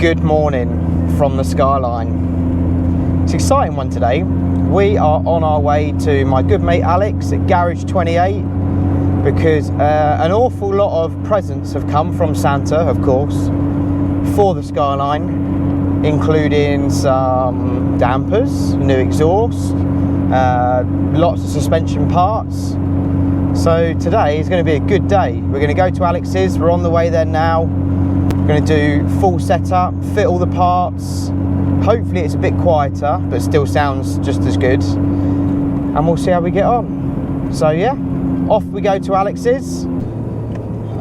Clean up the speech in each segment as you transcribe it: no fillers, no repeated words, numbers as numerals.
Good morning from the Skyline. It's an exciting one today. We are on our way to my good mate Alex at Garage 28 because an awful lot of presents have come from Santa, of course, for the Skyline, including some dampers, new exhaust, lots of suspension parts. So today is going to be a good day. We're going to go to Alex's, we're on the way there now. We're going to do full setup, fit all the parts. Hopefully it's a bit quieter, but still sounds just as good. And we'll see how we get on. So yeah, off we go to Alex's.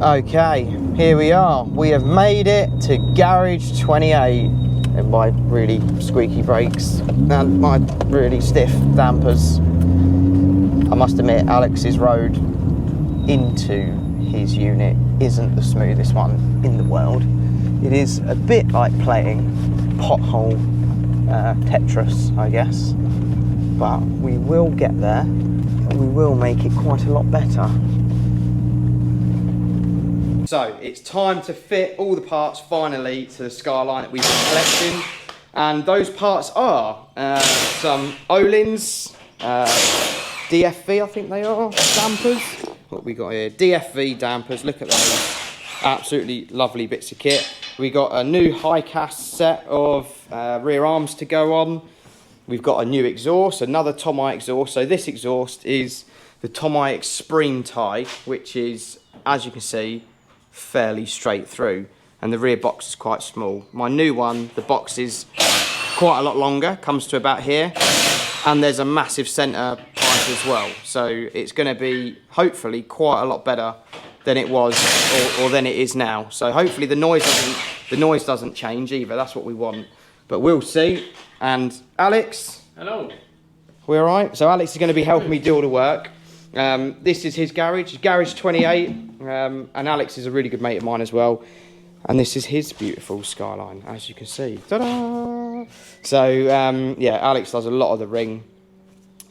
Okay, here we are. We have made it to Garage 28. And my really squeaky brakes and my really stiff dampers. I must admit, Alex's road into his unit isn't the smoothest one in the world. It is a bit like playing pothole Tetris, I guess, but we will get there and we will make it quite a lot better. So it's time to fit all the parts finally to the Skyline that we've been collecting, and those parts are some Ohlins DFV, I think they are, dampers. What we got here? DFV dampers, look at those. Absolutely lovely bits of kit. We got a new hicas set of rear arms to go on. We've got a new exhaust, another Tomei exhaust. So this exhaust is the Tomei Extreme tie, which is, as you can see, fairly straight through. And the rear box is quite small. My new one, the box is quite a lot longer, comes to about here. And there's a massive centre pipe as well. So it's going to be, hopefully, quite a lot better than it was or than it is now. So hopefully the noise doesn't change either. That's what we want. But we'll see. And Alex. Hello. We're all right. So Alex is going to be helping me do all the work. This is his garage, Garage 28. And Alex is a really good mate of mine as well. And this is his beautiful Skyline, as you can see. Ta-da! So, yeah, Alex does a lot of the ring.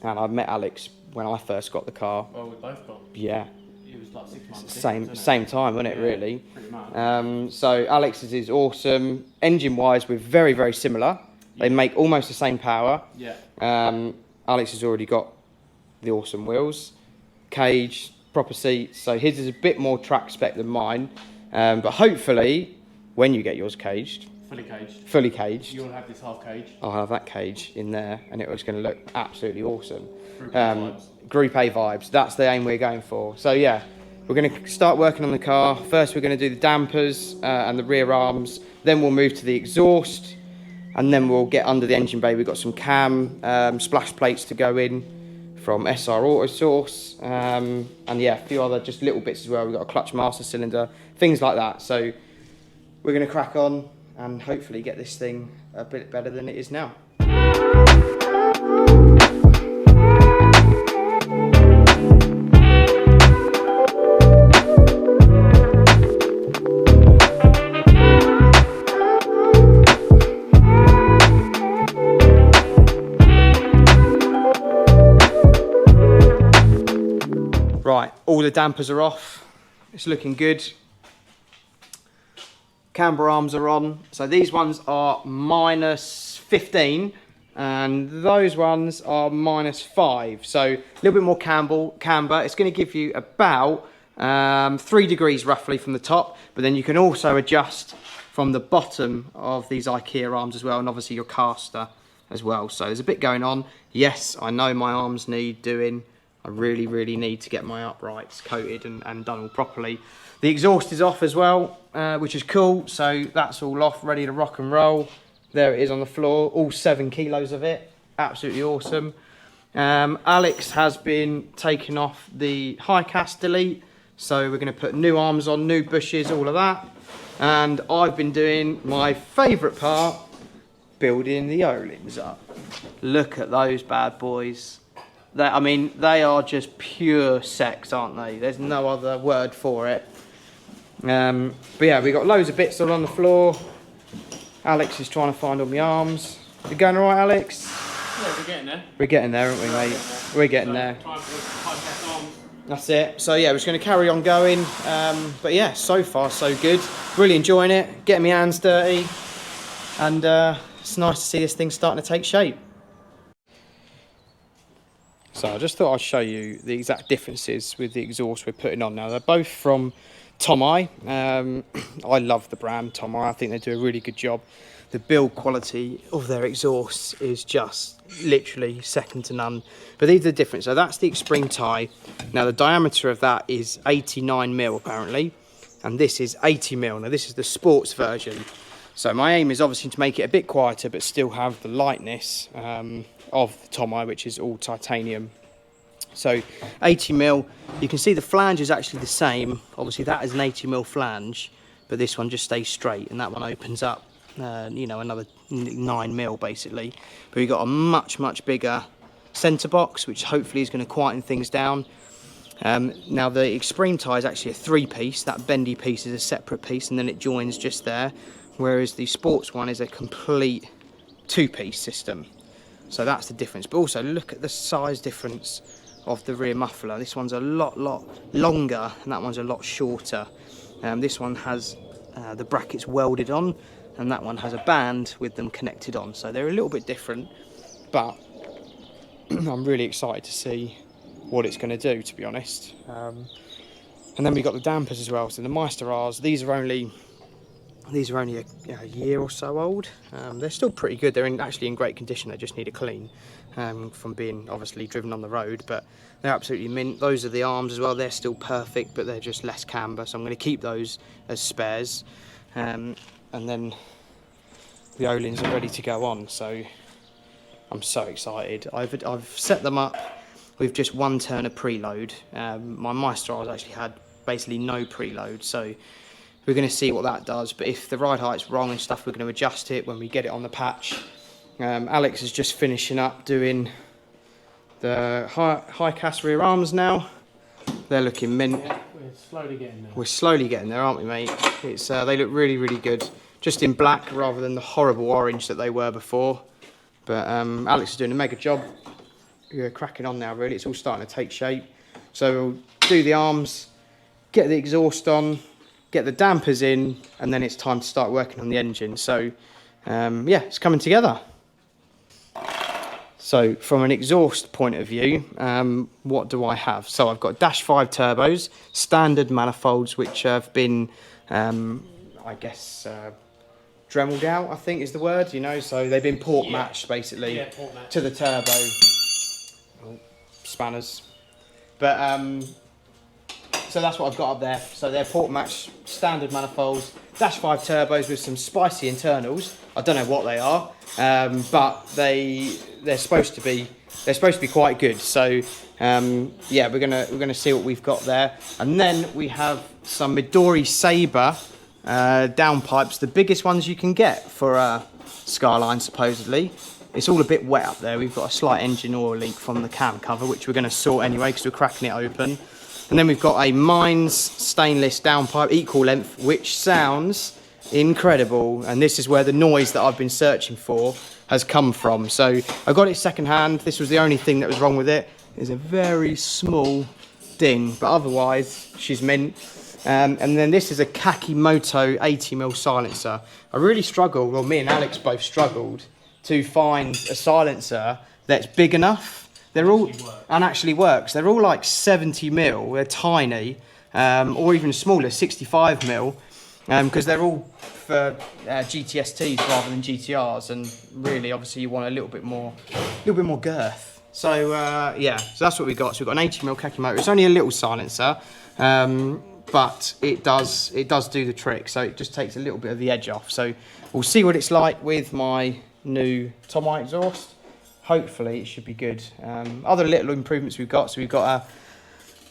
And I met Alex when I first got the car. Well, we both got. Yeah. It was like 6 months. Same time, wasn't it, really? Pretty much. So Alex's is awesome. Engine-wise, we're very, very similar. They make almost the same power. Yeah. Alex has already got the awesome wheels, cage, proper seats. So his is a bit more track spec than mine. But hopefully, when you get yours caged, fully caged, you'll have this half cage. I'll have that cage in there, and it was going to look absolutely awesome. Group A vibes. Group A vibes. That's the aim we're going for. So yeah, we're going to start working on the car. First, we're going to do the dampers and the rear arms. Then we'll move to the exhaust, and then we'll get under the engine bay. We've got some cam splash plates to go in from SR Auto Source, and yeah, a few other just little bits as well. We've got a clutch master cylinder, things like that. So we're going to crack on and hopefully get this thing a bit better than it is now. Right, all the dampers are off. It's looking good. Camber arms are on. So these ones are -15 and those ones are -5. So a little bit more camber. It's going to give you about 3 degrees roughly from the top, but then you can also adjust from the bottom of these Ikeya arms as well, and obviously your caster as well. So there's a bit going on. Yes, I know my arms need doing. I really, really need to get my uprights coated and done all properly. The exhaust is off as well, which is cool. So that's all off, ready to rock and roll. There it is on the floor, all 7 kilos of it. Absolutely awesome. Alex has been taking off the hicas delete. So we're going to put new arms on, new bushes, all of that. And I've been doing my favourite part, building the Ohlins up. Look at those bad boys. I mean, they are just pure sex, aren't they? There's no other word for it. But yeah, we've got loads of bits all on the floor. Alex is trying to find all my arms. You going all right, Alex? Yeah, we're getting there. We're getting there, aren't we, mate? We're getting there. That's it. So yeah, we're just going to carry on going. But yeah, so far so good. Really enjoying it. Getting my hands dirty. and it's nice to see this thing starting to take shape. So I just thought I'd show you the exact differences with the exhaust we're putting on now. They're both from Tomei. I love the brand Tomei. I think they do a really good job. The build quality of their exhausts is just literally second to none. But these are the difference. So that's the spring tie. Now the diameter of that is 89mm apparently, and this is 80mm. Now this is the sports version. So my aim is obviously to make it a bit quieter but still have the lightness of the Tomei, which is all titanium. So 80mm, you can see the flange is actually the same. Obviously that is an 80mm flange, but this one just stays straight, and that one opens up, you know, another 9mm basically. But we've got a much bigger centre box, which hopefully is going to quieten things down. Now the extreme tie is actually a 3-piece. That bendy piece is a separate piece, and then it joins just there, whereas the sports one is a complete 2-piece system. So that's the difference. But also look at the size difference of the rear muffler. This one's a lot longer, and that one's a lot shorter. This one has the brackets welded on, and that one has a band with them connected on. So they're a little bit different, but I'm really excited to see what it's going to do, to be honest. And then we've got the dampers as well. So the Meister R's, these are only a year or so old. They're still pretty good. They're actually in great condition. They just need a clean from being obviously driven on the road, but they're absolutely mint. Those are the arms as well. They're still perfect, but they're just less camber, so I'm going to keep those as spares. And then the Ohlins are ready to go on, so I'm so excited. I've set them up with just 1 turn of preload. My Meister has actually had basically no preload, so we're going to see what that does. But if the ride height's wrong and stuff, we're going to adjust it when we get it on the patch. Alex is just finishing up doing the hicas rear arms now. They're looking mint. Yeah, we're slowly getting there. We're slowly getting there, aren't we, mate? It's they look really good, just in black rather than the horrible orange that they were before. But Alex is doing a mega job. We're cracking on now, really. It's all starting to take shape. So we'll do the arms, get the exhaust on, get the dampers in, and then it's time to start working on the engine. So yeah, it's coming together. So from an exhaust point of view, what do I have? So I've got dash 5 turbos, standard manifolds, which have been I guess dremeled out, I think is the word, you know. So they've been port matched basically, port matched to the turbo. Spanners, but so that's what I've got up there. So they're port matched standard manifolds, dash 5 turbos with some spicy internals. I don't know what they are, but they're supposed to be quite good. So yeah, we're gonna see what we've got there. And then we have some Midori Sabre downpipes, the biggest ones you can get for a Skyline supposedly. It's all a bit wet up there. We've got a slight engine oil leak from the cam cover, which we're going to sort anyway because we're cracking it open. And then we've got a Mines stainless downpipe, equal length, which sounds incredible. And this is where the noise that I've been searching for has come from. So I got it second hand. This was the only thing that was wrong with it. It's a very small ding, but otherwise she's mint. And then this is a Kakimoto 80mm silencer. I really struggled, well, me and Alex both struggled to find a silencer that's big enough. They're all and actually works. They're all like 70mm. They're tiny, or even smaller, 65mm, because they're all for GTSTs rather than GTRs. And really, obviously, you want a little bit more girth. So yeah, so that's what we got. So we've got an 80mm Kakimoto. It's only a little silencer, but it does do the trick. So it just takes a little bit of the edge off. So we'll see what it's like with my new Tomei exhaust. Hopefully it should be good. Other little improvements we've got, so we've got a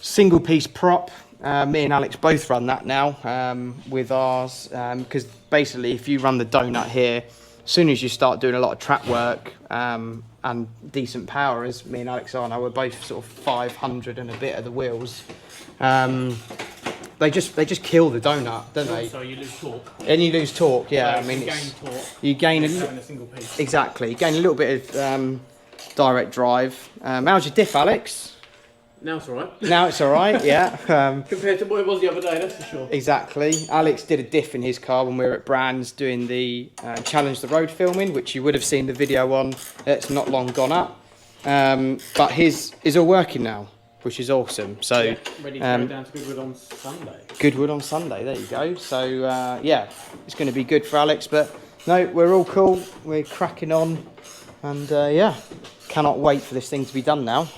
single piece prop. Me and Alex both run that now with ours, because basically if you run the donut here, as soon as you start doing a lot of track work and decent power, as me and Alex are now, we're both sort of 500 and a bit of the wheels. They just kill the donut, don't they? So you lose torque. And you lose torque, yeah. So I mean, you gain torque. You gain a single piece. Exactly. You gain a little bit of direct drive. How's your diff, Alex? Now it's alright. Now it's all right, yeah. Compared to what it was the other day, that's for sure. Exactly. Alex did a diff in his car when we were at Brands doing the Challenge the Road filming, which you would have seen the video on. It's not long gone up. But his is all working now, which is awesome. So Yeah, ready to go down to Goodwood on Sunday. Goodwood on Sunday, there you go. So yeah, it's going to be good for Alex. But no, we're all cool. We're cracking on. And yeah, cannot wait for this thing to be done now.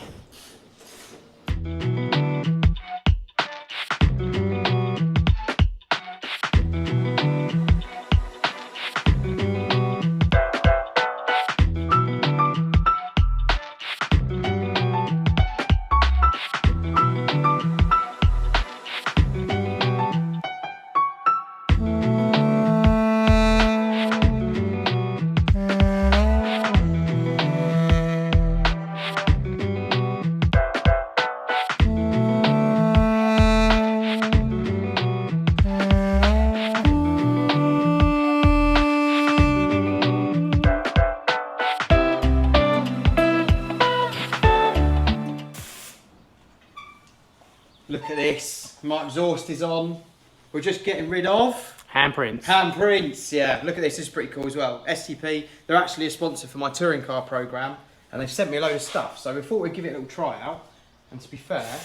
Look at this. My exhaust is on. We're just getting rid of handprints. Yeah, look at this. This is pretty cool as well. STP, they're actually a sponsor for my touring car program, and they've sent me a load of stuff. So we thought we'd give it a little try out. And to be fair,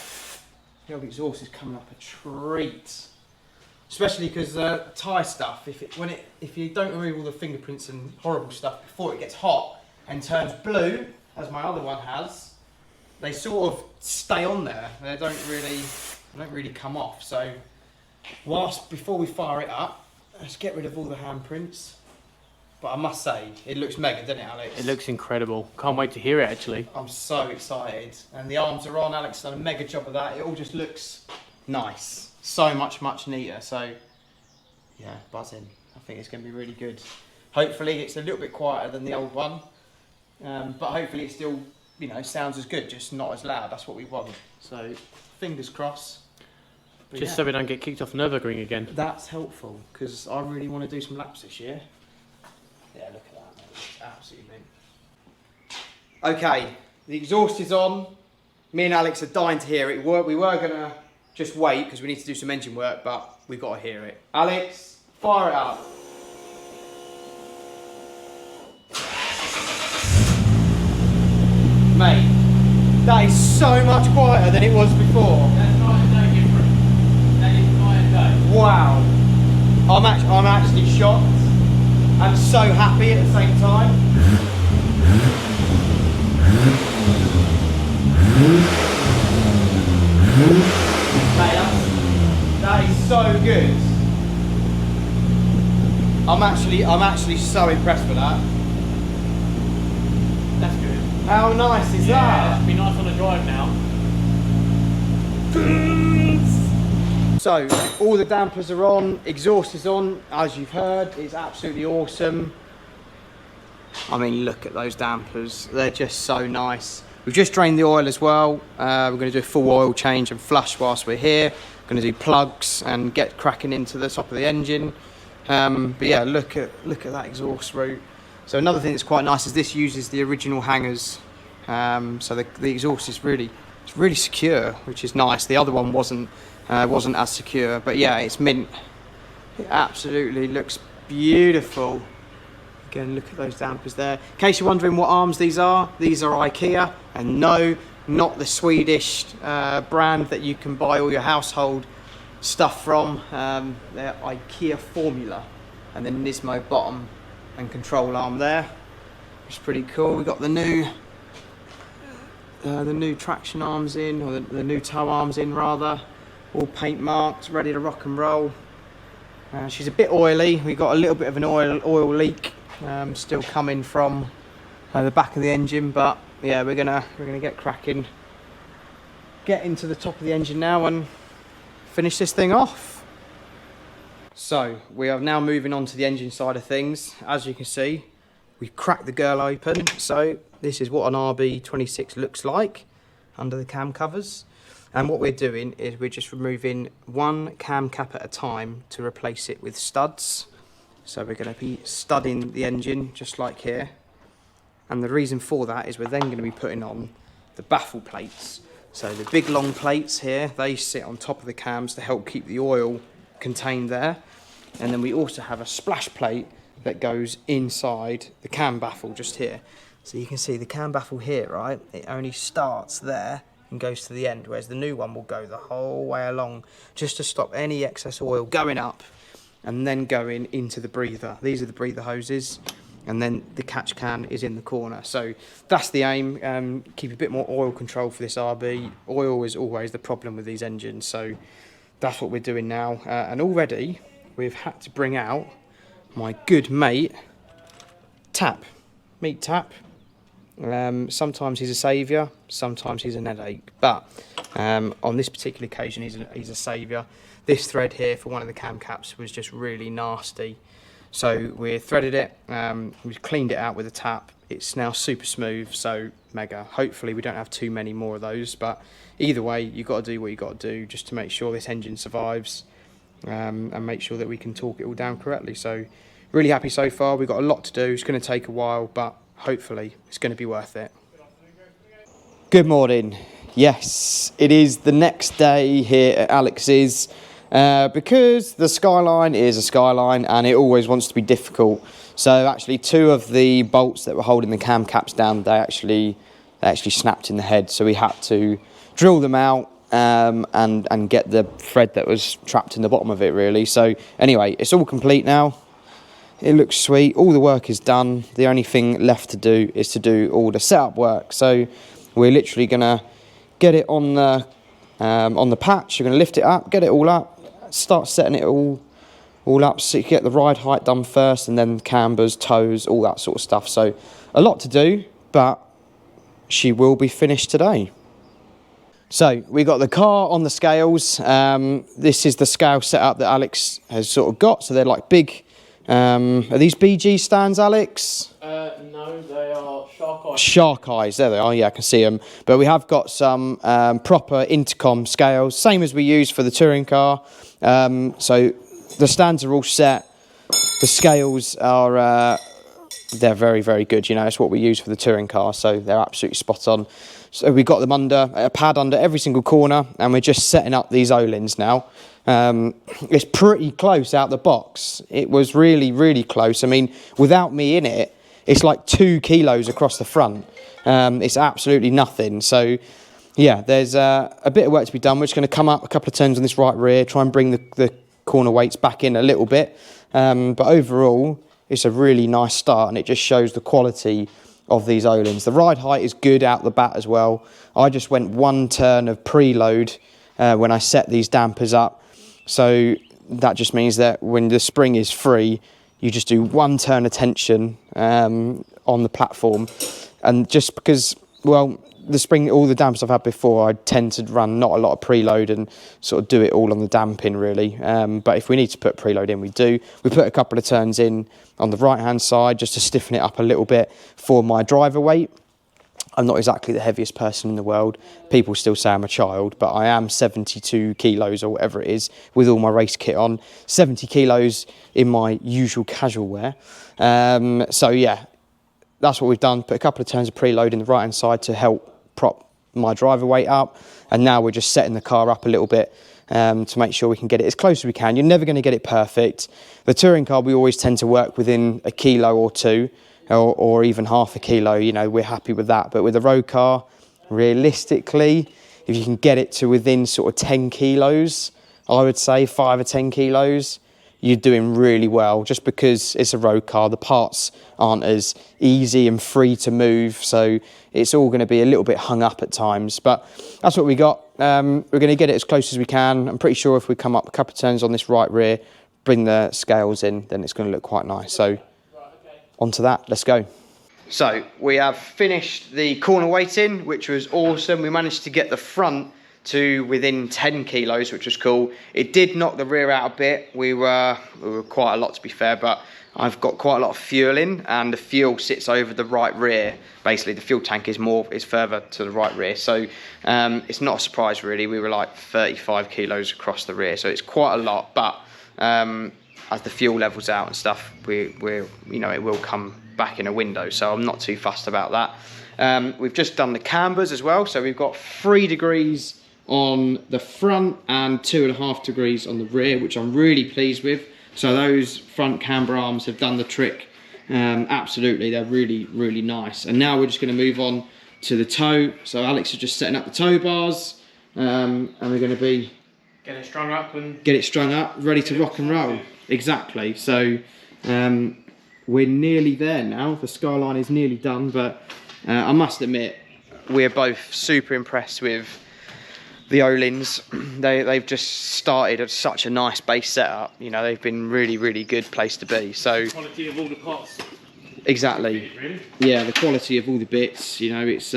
the old exhaust is coming up a treat. Especially because tyre stuff, if you don't remove all the fingerprints and horrible stuff before it gets hot and turns blue, as my other one has, they sort of stay on there. They don't really come off. So before we fire it up, let's get rid of all the handprints. But I must say, it looks mega, doesn't it, Alex? It looks incredible. Can't wait to hear it, actually. I'm so excited. And the arms are on. Alex done a mega job of that. It all just looks nice. So much neater. So yeah, buzzing. I think it's going to be really good. Hopefully it's a little bit quieter than the old one, but hopefully it still, you know, sounds as good, just not as loud. That's what we want. So fingers crossed. But Just yeah, so we don't get kicked off Nürburgring again. that's helpful because I really want to do some laps this year. Yeah, look at that, mate. It's absolutely mint. Okay, the exhaust is on. Me and Alex are dying to hear it. We were gonna just wait because we need to do some engine work, but we've got to hear it. Alex, fire it up. Mate, that is so much quieter than it was before. That's night and day different. That is night and day. Wow. I'm actually shocked and so happy at the same time. Mate, that is so good. I'm actually so impressed with that. That's good. How nice is Yeah, that? that'd be nice on the drive now. So, all the dampers are on, exhaust is on, as you've heard. It's absolutely awesome. I mean, look at those dampers. They're just so nice. We've just drained the oil as well. We're going to do a full oil change and flush whilst we're here. Going to do plugs and get cracking into the top of the engine. But yeah, look at that exhaust route. So another thing that's quite nice is this uses the original hangers. So the exhaust is really secure, which is nice. The other one wasn't as secure, but yeah, it's mint. It absolutely looks beautiful. Again, look at those dampers there. In case you're wondering what arms these are Ikeya, and no, not the Swedish brand that you can buy all your household stuff from. They're Ikeya Formula, and then Nismo bottom and control arm there. It's pretty cool. We've got the new traction arms in, or the new toe arms in rather, all paint marked, ready to rock and roll. She's a bit oily. We got a little bit of an oil leak still coming from the back of the engine, but yeah, we're gonna get cracking, get into the top of the engine now and finish this thing off. So we are now moving on to the engine side of things. As you can see, we've cracked the girl open. So this is what an RB26 looks like under the cam covers. And what we're doing is we're just removing one cam cap at a time to replace it with studs. So we're going to be studding the engine just like here. And the reason for that is we're then going to be putting on the baffle plates. So the big long plates here, they sit on top of the cams to help keep the oil contained there. And then we also have a splash plate that goes inside the cam baffle just here. So you can see the cam baffle here, right? It only starts there and goes to the end, whereas the new one will go the whole way along just to stop any excess oil going up and then going into the breather. These are the breather hoses, and then the catch can is in the corner. So that's the aim, keep a bit more oil control for this RB. Oil is always the problem with these engines, so that's what we're doing now. And already we've had to bring out my good mate, Meet Tap. Sometimes he's a saviour, sometimes he's an headache, but on this particular occasion he's a saviour. This thread here for one of the cam caps was just really nasty, so we threaded it, we've cleaned it out with a tap. It's now super smooth, so mega. Hopefully we don't have too many more of those, but either way you've got to do what you've got to do just to make sure this engine survives, and make sure that we can torque it all down correctly. So really happy so far. We've got a lot to do, it's going to take a while, but hopefully it's going to be worth it. Good morning. Yes, it is the next day here at Alex's, because the Skyline is a Skyline and it always wants to be difficult. So actually 2 of the bolts that were holding the cam caps down, they actually snapped in the head, so we had to drill them out and get the thread that was trapped in the bottom of it, really. So anyway, it's all complete now. It looks sweet, all the work is done. The only thing left to do is to do all the setup work. So we're literally gonna get it on the patch. You're gonna lift it up, get it all up, start setting it all up, so you get the ride height done first, and then cambers, toes, all that sort of stuff. So a lot to do, but she will be finished today. So we got the car on the scales. This is the scale setup that Alex has sort of got. So they're like big. Are these BG stands, Alex? No, they are shark eyes. Shark eyes, there they are, yeah, I can see them. But we have got some proper intercom scales, same as we use for the touring car. So the stands are all set. The scales are, they're very, very good. You know, it's what we use for the touring car, so they're absolutely spot on. So we got them under, a pad under every single corner, and we're just setting up these Ohlins now. It's pretty close out the box. It was really, really close. I mean, without me in it, it's like 2 kilos across the front. It's absolutely nothing. So, yeah, there's a bit of work to be done. We're just going to come up a couple of turns on this right rear, try and bring the corner weights back in a little bit. But overall, it's a really nice start, and it just shows the quality of these Ohlins. The ride height is good out the bat as well. I just went 1 turn of preload when I set these dampers up. So that just means that when the spring is free, you just do 1 turn of tension on the platform. And just because, well, the spring, all the dampers I've had before, I tend to run not a lot of preload and sort of do it all on the damping, really. But if we need to put preload in, we do. We put a couple of turns in on the right-hand side just to stiffen it up a little bit for my driver weight. I'm not exactly the heaviest person in the world. People still say I'm a child, but I am 72 kilos or whatever it is with all my race kit on. 70 kilos in my usual casual wear. So yeah, that's what we've done. Put a couple of turns of preload in the right-hand side to help prop my driver weight up. And now we're just setting the car up a little bit to make sure we can get it as close as we can. You're never going to get it perfect. The touring car, we always tend to work within a kilo or 2. Or even half a kilo, you know, we're happy with that. But with a road car, realistically, if you can get it to within sort of 10 kilos, I would say 5 or 10 kilos, you're doing really well. Just because it's a road car, the parts aren't as easy and free to move. So it's all going to be a little bit hung up at times. But that's what we got. We're going to get it as close as we can. I'm pretty sure if we come up a couple of turns on this right rear, bring the scales in, then it's going to look quite nice. So onto that, let's go. So we have finished the corner weighting, which was awesome. We managed to get the front to within 10 kilos, which was cool. It did knock the rear out a bit. We were quite a lot, to be fair, but I've got quite a lot of fuel in, and the fuel sits over the right rear. Basically, the fuel tank is further to the right rear. So it's not a surprise, really. We were like 35 kilos across the rear, so it's quite a lot, but as the fuel levels out and stuff, it will come back in a window, so I'm not too fussed about that. We've just done the cambers as well, so we've got 3 degrees on the front and 2.5 degrees on the rear, which I'm really pleased with. So those front camber arms have done the trick. Absolutely, they're really, really nice. And now we're just going to move on to the toe. So Alex is just setting up the toe bars, and we're going to be get it strung up, ready to rock and roll. Exactly. So we're nearly there now. The Skyline is nearly done, but I must admit we're both super impressed with the Ohlins. They've just started at such a nice base setup. You know, they've been really, really good place to be. So quality of all the parts. Exactly. Really? Yeah, the quality of all the bits. You know, it's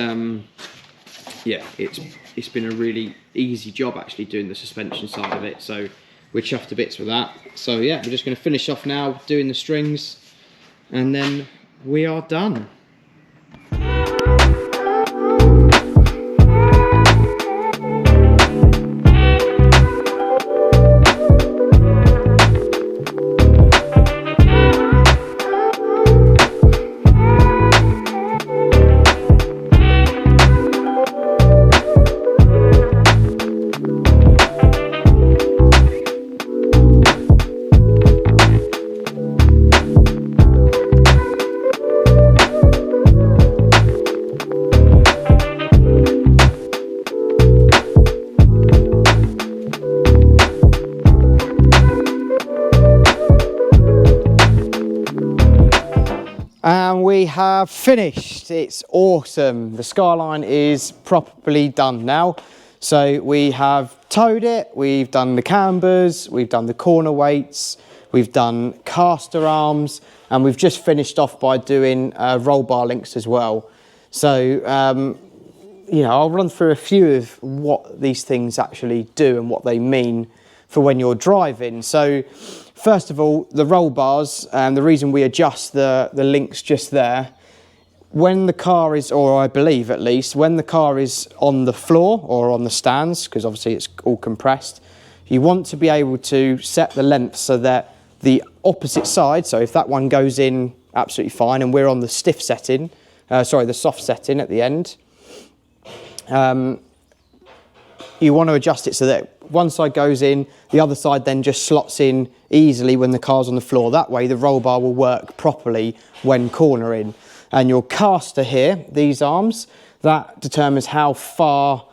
yeah, it's been a really easy job actually doing the suspension side of it. So we're chuffed to bits with that. So yeah, we're just going to finish off now doing the strings, and then we are done. And we have finished. It's awesome. The Skyline is properly done now. So we have towed it, we've done the cambers, we've done the corner weights, we've done caster arms, and we've just finished off by doing roll bar links as well. So, you know, I'll run through a few of what these things actually do and what they mean for when you're driving. So, first of all, the roll bars, and the reason we adjust the links just there, when the car is, or I believe at least, when the car is on the floor or on the stands, because obviously it's all compressed, you want to be able to set the length so that the opposite side, so if that one goes in absolutely fine and we're on the stiff setting, the soft setting at the end, you want to adjust it so that one side goes in, the other side then just slots in easily when the car's on the floor. That way the roll bar will work properly when cornering. And your caster here, these arms, that determines how far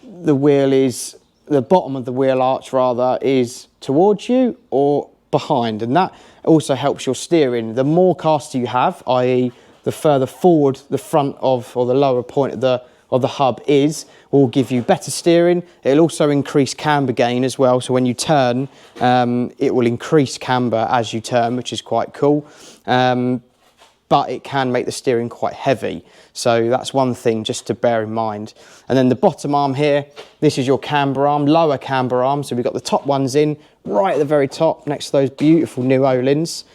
the wheel is, the bottom of the wheel arch rather, is towards you or behind. And that also helps your steering. The more caster you have, i.e. the further forward the front of, or the lower point of the hub is, will give you better steering. It'll also increase camber gain as well. So when you turn, it will increase camber as you turn, which is quite cool. But it can make the steering quite heavy. So that's one thing just to bear in mind. And then the bottom arm here, this is your camber arm, lower camber arm. So we've got the top ones in right at the very top next to those beautiful new Ohlins.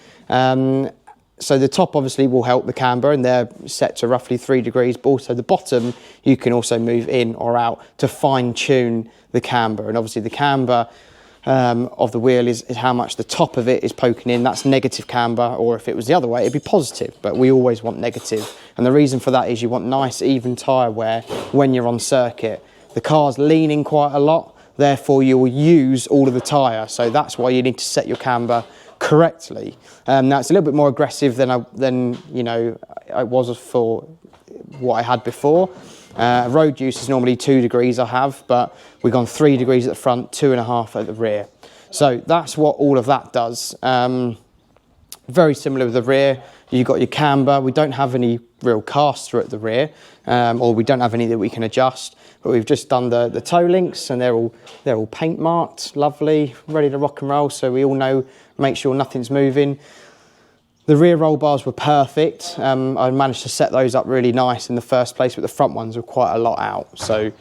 So the top obviously will help the camber, and they're set to roughly 3 degrees, but also the bottom you can also move in or out to fine tune the camber. And obviously the camber of the wheel is how much the top of it is poking in. That's negative camber, or if it was the other way, it'd be positive, but we always want negative. And the reason for that is you want nice even tyre wear when you're on circuit. The car's leaning quite a lot, therefore you will use all of the tyre. So that's why you need to set your camber correctly. Now it's a little bit more aggressive than you know I was for what I had before. Road use is normally 2 degrees I have, but we've gone 3 degrees at the front, 2.5 at the rear. So that's what all of that does. Very similar with the rear. You've got your camber. We don't have any real caster at the rear, or we don't have any that we can adjust. But we've just done the toe links, and they're all paint marked, lovely, ready to rock and roll. So we all know, make sure nothing's moving. The rear roll bars were perfect. I managed to set those up really nice in the first place, but the front ones were quite a lot out. So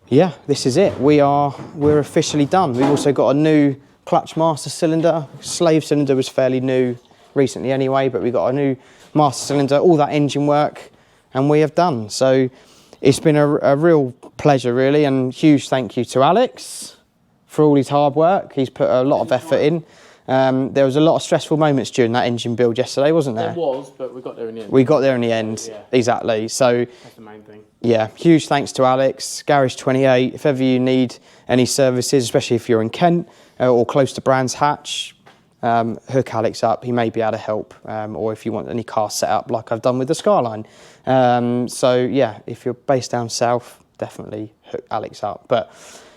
yeah, this is it. We're officially done. We've also got a new clutch master cylinder. Slave cylinder was fairly new recently anyway, but we got a new master cylinder, all that engine work, and we have done. So it's been a real pleasure really, and huge thank you to Alex for all his hard work. He's put a lot of effort in. There was a lot of stressful moments during that engine build yesterday, wasn't there? There was, but we got there in the end. We got there in the end, Yeah. exactly. So That's the main thing. yeah, huge thanks to Alex, Garage 28. If ever you need any services, especially if you're in Kent or close to Brands Hatch, hook Alex up. He may be able to help, or if you want any car set up like I've done with the Skyline. So yeah, if you're based down south, definitely hook Alex up. But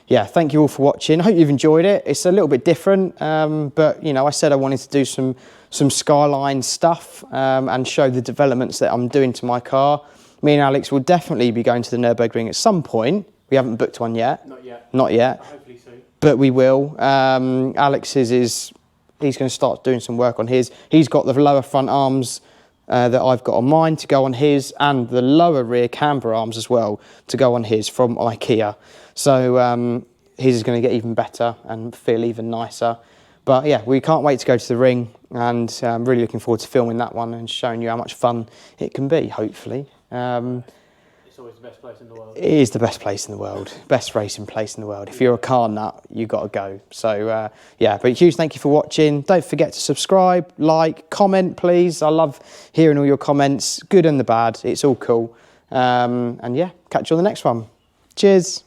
yeah, thank you all for watching. I hope you've enjoyed it. It's a little bit different, but you know, I said I wanted to do some Skyline stuff and show the developments that I'm doing to my car. Me and Alex will definitely be going to the Nürburgring at some point. We haven't booked one yet. Not yet. Not yet. Hopefully soon. But we will. Alex's is, he's going to start doing some work on his. He's got the lower front arms that I've got on mine to go on his, and the lower rear camber arms as well to go on his from Ikeya. So his is going to get even better and feel even nicer. But yeah, we can't wait to go to the ring, and I'm really looking forward to filming that one and showing you how much fun it can be, hopefully. It's always the best place in the world. It is the best place in the world, best racing place in the world. If you're a car nut, you got to go. So yeah, but huge thank you for watching. Don't forget to subscribe, like, comment, please. I love hearing all your comments, good and the bad. It's all cool. And yeah, catch you on the next one. Cheers.